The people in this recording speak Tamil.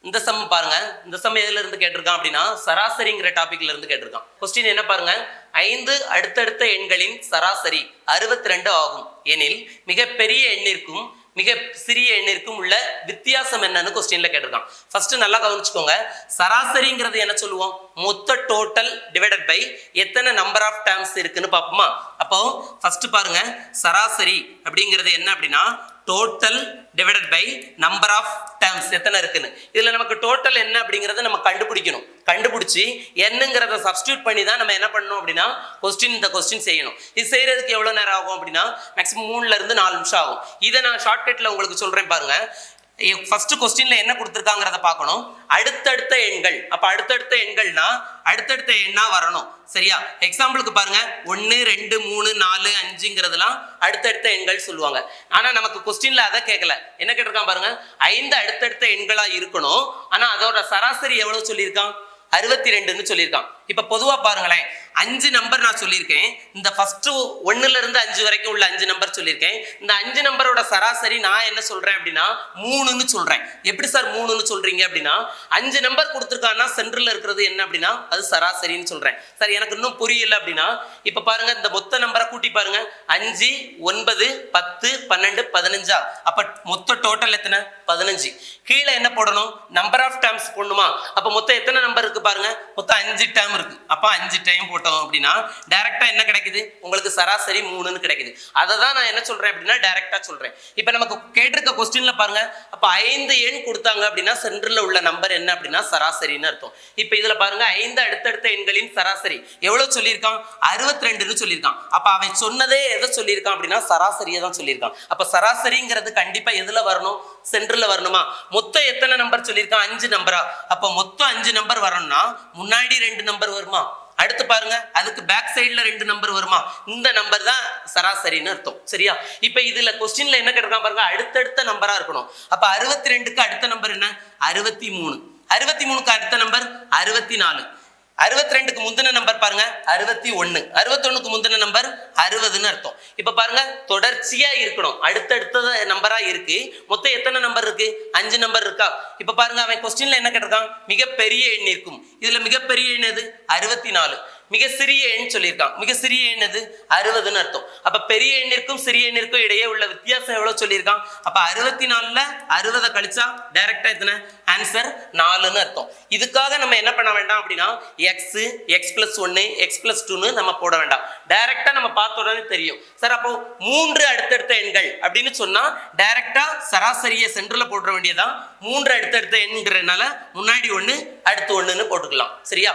இந்த சம் பாருங்க. இந்த சம் எதுல இருந்து கேட்டிருக்கான் அப்படின்னா சராசரிங்கிற டாபிக்ல இருந்து கேட்டிருக்கான். கொஸ்டின் என்ன பாருங்க, 5 அடுத்தடுத்த எண்களின் சராசரி 62 ஆகும் எனில் மிகப்பெரிய எண்ணிற்கும் மிக சிறிய எண்ணிற்கும் உள்ள வித்தியாசம் என்னன்னு கொஸ்டின்ல கேட்டிருக்கான். ஃபர்ஸ்ட் நல்லா கவனிச்சுக்கோங்க. சராசரிங்கிறது என்ன சொல்லுவோம், மொத்த டோட்டல் டிவைடட் பை எத்தனை நம்பர் ஆஃப் டேர்ம்ஸ் இருக்குன்னு பார்ப்போமா. அப்போ ஃபர்ஸ்ட் பாருங்க, சராசரி அப்படிங்கிறது என்ன அப்படின்னா total divided by number of terms எத்தனை இருக்குன்னு. இதுல நமக்கு டோட்டல் என்ன அப்படிங்கறத நம்ம கண்டுபிடிக்கணும். கண்டுபிடிச்சி என்னங்கிறத சப்ஸ்டியூட் பண்ணி தான் நம்ம என்ன பண்ணணும் அப்படின்னா இந்த கொஸ்டின் செய்யணும். இது செய்யறதுக்கு எவ்வளவு நேரம் ஆகும் அப்படின்னா மேக்ஸிமம் 3ல இருந்து 4 நிமிஷம் ஆகும். இதை நான் ஷார்ட்கட்ல உங்களுக்கு சொல்றேன் பாருங்க. ஃபர்ஸ்ட் கொஸ்டின்ல என்ன கொடுத்துருக்காங்கிறத பார்க்கணும். அடுத்தடுத்த எண்கள், அப்ப அடுத்தடுத்த எண்கள்னா அடுத்தடுத்த எண்ணா வரணும். சரியா? எக்ஸாம்பிளுக்கு பாருங்க, 1 2 3 4 5ங்கிறதுலாம் அடுத்தடுத்த எண்கள் சொல்லுவாங்க. ஆனா நமக்கு கொஸ்டின்ல அதை கேட்கல. என்ன கேட்டிருக்கான் பாருங்க, 5 அடுத்தடுத்த எண்களா இருக்கணும். ஆனா அதோட சராசரி எவ்வளவு சொல்லியிருக்கான், 62ன்னு சொல்லியிருக்கான். இப்ப பொதுவா பாருங்களேன், 5 நம்பர் நான் சொல்லியிருக்கேன். இந்த ஃபர்ஸ்ட் 1ல இருந்து 5 வரைக்கும் உள்ள 5 நம்பர் சொல்லியிருக்கேன். இந்த 5 நம்பரோட சராசரி நான் என்ன சொல்றேன் அப்படின்னா 3ன்னு சொல்றேன். எப்படி சார் 3ன்னு சொல்றீங்க அப்படின்னா 5 நம்பர் கொடுத்துருக்கான்னா சென்டர்ல இருக்கிறது என்ன அப்படின்னா அது சராசரின்னு சொல்றேன். சார் எனக்கு இன்னும் புரியல அப்படின்னா இப்ப பாருங்க, இந்த மொத்த நம்பரை கூட்டி பாருங்க. 5 9 10 12 15. அப்ப மொத்த டோட்டல் எத்தனை, 15. கீழே என்ன போடணும், நம்பர் ஆஃப் டேர்ம்ஸ் போடணுமா. அப்ப மொத்தம் எத்தனை நம்பர் இருக்கு பாருங்க, மொத்தம் 5 டேர்ம் இருக்கு. அப்ப 5 டைம் போட்டோம் அப்படின்னா டைரக்டா என்ன கிடைக்குது, உங்களுக்கு சராசரி 3ன்னு கிடைக்குது. அதை தான் நான் என்ன சொல்றேன் அப்படின்னா டைரக்டா சொல்றேன். இப்ப நமக்கு கேட்டிருக்க கொஸ்டின்ல பாருங்க, அப்ப 5 எண் கொடுத்தாங்க அப்படின்னா சென்டர்ல உள்ள நம்பர் என்ன அப்படின்னா சராசரின்னு அர்த்தம். இப்ப இதுல பாருங்க, 5 அடுத்தடுத்த எண்களின் சராசரி எவ்வளவு சொல்லியிருக்கான், 62ன்னு சொல்லியிருக்கான். அப்ப அவன் சொன்னதே எதை சொல்லியிருக்கான் அப்படின்னா சராசரியை தான் சொல்லியிருக்கான். அப்ப சராசரிங்கிறது கண்டிப்பா எதுல வரணும், சென்டர்ல வரணுமா. மொத்தம் எத்தனை நம்பர் சொல்லியிருக்கான், 5 நம்பரா. அப்ப மொத்தம் 5 நம்பர் வரணும்னா முன்னாடி 2 நம்பர் வருமா, அடுத்து பாருங்க அதுக்கு பேக் சைடுல 2 நம்பர் வருமா. இந்த நம்பர் தான் சராசரின்னு அர்த்தம். சரியா? இப்ப இதுல கொஸ்டின்ல என்ன கேட்டிருக்கான் பாருங்க, அடுத்தடுத்த நம்பரா இருக்கணும். அப்ப 62க்கு அடுத்த நம்பர் என்ன, 63. 63க்கு அடுத்த நம்பர் 64. 62க்கு முந்தின நம்பர் பாருங்க 61. 61க்கு முந்தின நம்பர் 60ன்னு அர்த்தம். இப்ப பாருங்க தொடர்ச்சியா இருக்கணும், அடுத்தடுத்த நம்பரா இருக்கு. மொத்தம் எத்தனை நம்பர் இருக்கு, 5 நம்பர் இருக்கா. இப்ப பாருங்க அவன் கொஸ்டின்ல என்ன கேட்டிருக்கான், மிகப்பெரிய எண் இருக்கும். இதுல மிகப்பெரிய எண் எது, 64. மிக சிறிய எண் சொல்லியிருக்கான். மிக சிறிய எண் எது, 60ன்னு அர்த்தம். அப்ப பெரிய எண்ணிற்கும் சிறிய எண்ணிற்கும் இடையே உள்ள வித்தியாசம் எவ்வளவு சொல்லியிருக்கான். அப்ப 64ல 60 கழிச்சா டைரக்டா எத்தனை, ஆன்சர் 4ன்னு அர்த்தம். இதுக்காக நம்ம என்ன பண்ண வேண்டாம் அப்படின்னா x x plus 1 x plus 2ன்னு நம்ம போட வேண்டாம். டைரக்டா நம்ம பார்த்த உடனே தெரியும். சார் அப்போ 3 அடுத்தடுத்த எண்கள் அப்படின்னு சொன்னா டைரக்டா சராசரியை சென்டர்ல போட வேண்டியதான். 3 அடுத்தடுத்த எண்கிறதுனால முன்னாடி 1 அடுத்து 1ன்னு போட்டுக்கலாம். சரியா?